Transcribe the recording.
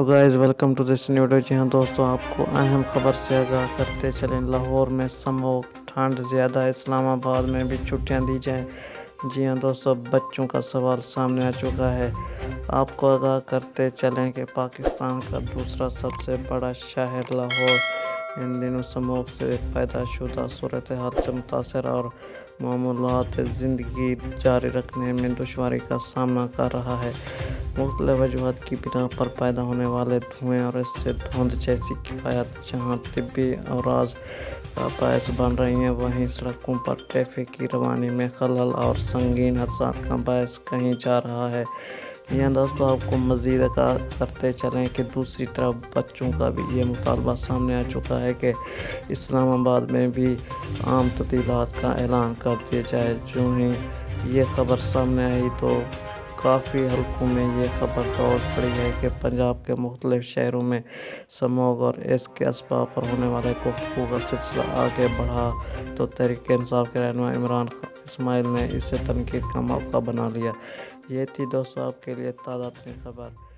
Hello guys, welcome to this new video. جی ہاں دوستوں، آپ کو اہم خبر سے آگاہ کرتے چلیں۔ لاہور میں سموگ، ٹھنڈ زیادہ، اسلام آباد میں بھی چھٹیاں دی جائیں۔ جی ہاں دوستوں، بچوں کا سوال سامنے آ چکا ہے۔ آپ کو آگاہ کرتے چلیں کہ پاکستان کا دوسرا سب سے بڑا شہر لاہور ان دنوں سموگ سے پیدا شدہ صورتحال سے متاثر اور معمولات زندگی جاری رکھنے میں دشواری کا سامنا کر رہا ہے۔ مختلف وجوہات کی بنا پر پیدا ہونے والے دھوئیں اور اس سے دھند جیسی کیفیت جہاں طبی امراض کا باعث بن رہی ہیں، وہیں سڑکوں پر ٹریفک کی روانی میں خلل اور سنگین حادثات کا باعث کہیں جا رہا ہے۔ یہاں دوستوں، آپ کو مزید آگاہ کرتے چلیں کہ دوسری طرف بچوں کا بھی یہ مطالبہ سامنے آ چکا ہے کہ اسلام آباد میں بھی عام تعطیلات کا اعلان کر دیا جائے۔ جو ہی یہ خبر سامنے آئی تو کافی حلقوں میں یہ خبر دوڑ پڑی ہے کہ پنجاب کے مختلف شہروں میں سموگ اور اس کے اسباب پر ہونے والے گفتگو کا سلسلہ آگے بڑھا تو تحریک انصاف کے رہنما عمران اسماعیل نے اسے تنقید کا موقع بنا لیا۔ یہ تھی دوستوں آپ کے لیے تازہ ترین خبر۔